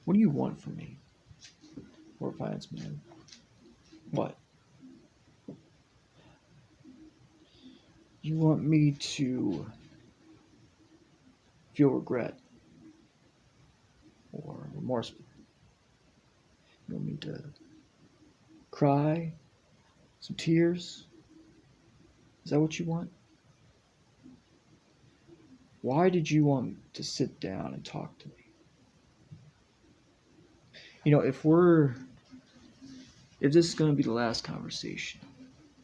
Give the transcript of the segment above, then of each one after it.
What do you want from me? Or finance man? What? You want me to feel regret or remorse? You want me to cry? Some tears? Is that what you want? Why did you want to sit down and talk to me? If this is going to be the last conversation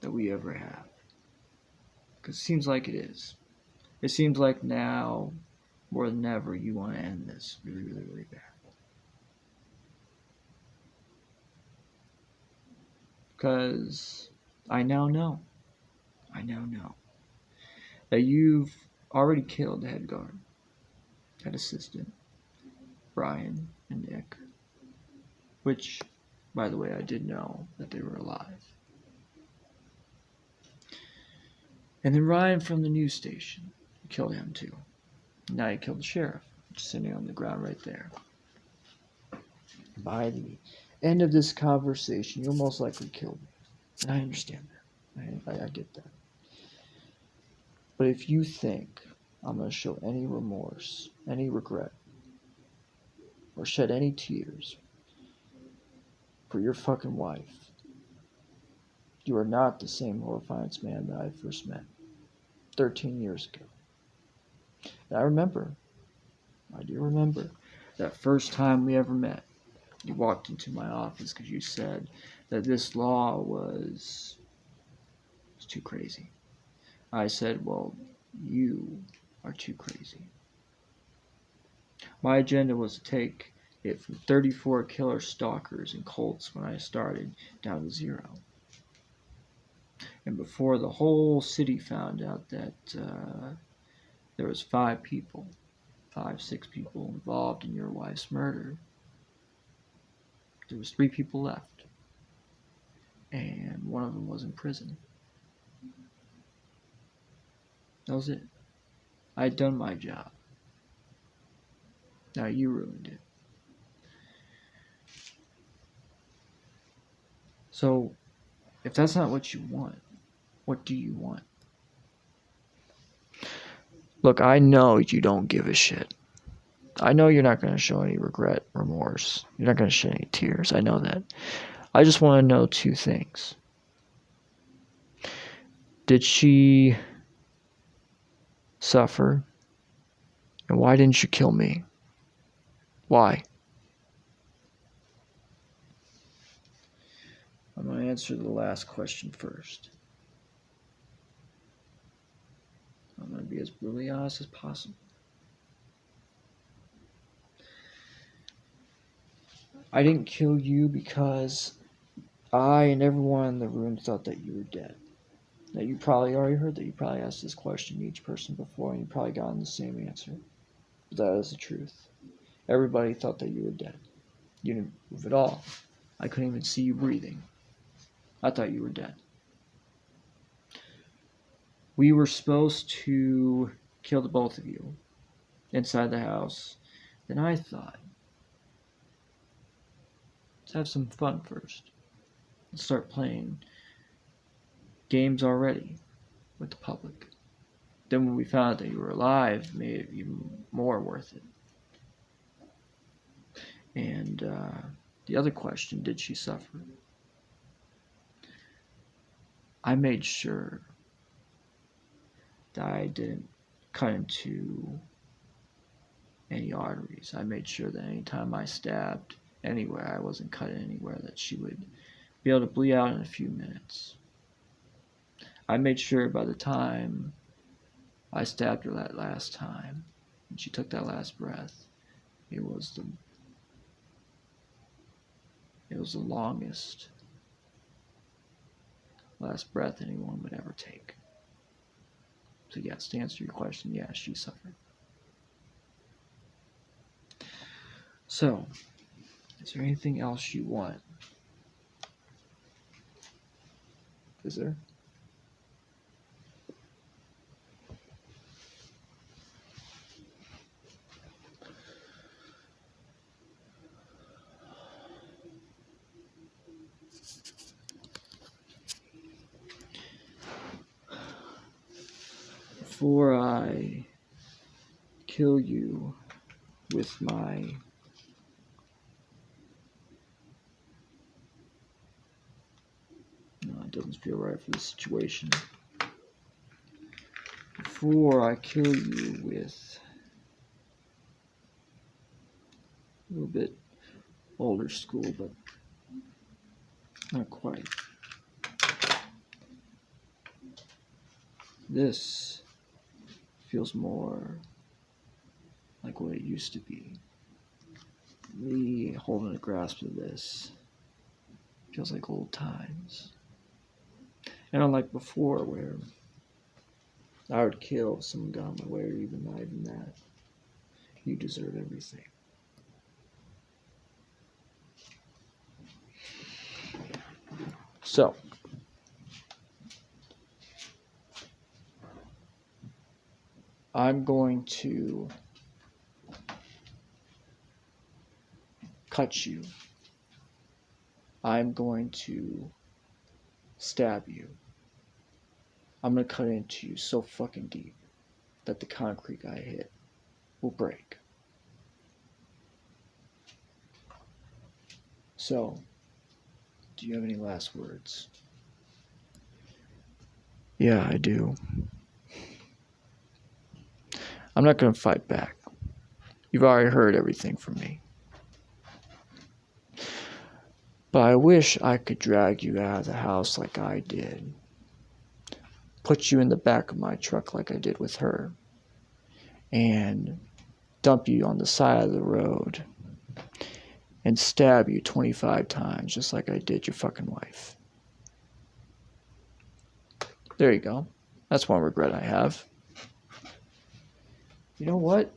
that we ever have, because it seems like it is. It seems like now, more than ever, you want to end this really, really, really bad. Because I now know that you've already killed the head guard, head assistant, Brian and Nick, which, by the way, I did know that they were alive. And then Ryan from the news station, you killed him too. Now you killed the sheriff, just sitting on the ground right there. By the end of this conversation, you'll most likely kill me. And I understand that. I get that. But if you think I'm going to show any remorse, any regret, or shed any tears for your fucking wife, you are not the same horrifying man that I first met 13 years ago. And I do remember, that first time we ever met. You walked into my office because you said that this law was too crazy. I said, well, you are too crazy. My agenda was to take it from 34 killer stalkers and cults when I started down to 0. And before the whole city found out that there was 6 people involved in your wife's murder, there was 3 people left. And one of them was in prison. That was it. I had done my job. Now you ruined it. So, if that's not what you want, what do you want? Look, I know you don't give a shit. I know you're not going to show any regret, remorse. You're not going to shed any tears. I know that. I just want to know 2 things. Did she suffer? And why didn't you kill me? Why? I'm going to answer the last question first. I'm going to be as brutally honest as possible. I didn't kill you because I and everyone in the room thought that you were dead. Now, you probably already heard that. You probably asked this question to each person before, and you probably gotten the same answer. But that is the truth. Everybody thought that you were dead. You didn't move at all. I couldn't even see you breathing. I thought you were dead. We were supposed to kill the both of you inside the house. Then I thought, let's have some fun first. Let's start playing games already with the public. Then when we found out that you were alive, it made it even more worth it. And the other question, did she suffer? I made sure that I didn't cut into any arteries. I made sure that anytime I stabbed anywhere, I wasn't cutting anywhere, that she would be able to bleed out in a few minutes. I made sure by the time I stabbed her that last time, and she took that last breath, it was the longest last breath anyone would ever take. So yes, to answer your question, yes, she suffered. So, is there anything else you want? Is there? before I kill you with my no, it doesn't feel right for the situation. Before I kill you with a little bit older school, but not quite. This feels more like what it used to be. Me holding a grasp of this feels like old times. And unlike before, where I would kill if someone got in my way, or even not even that, you deserve everything. So, I'm going to cut you. I'm going to stab you. I'm going to cut into you so fucking deep that the concrete I hit will break. So, do you have any last words? Yeah, I do. I'm not going to fight back. You've already heard everything from me. But I wish I could drag you out of the house like I did. Put you in the back of my truck like I did with her. And dump you on the side of the road. And stab you 25 times just like I did your fucking wife. There you go. That's one regret I have. You know what?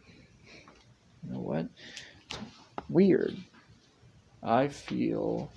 Weird. I feel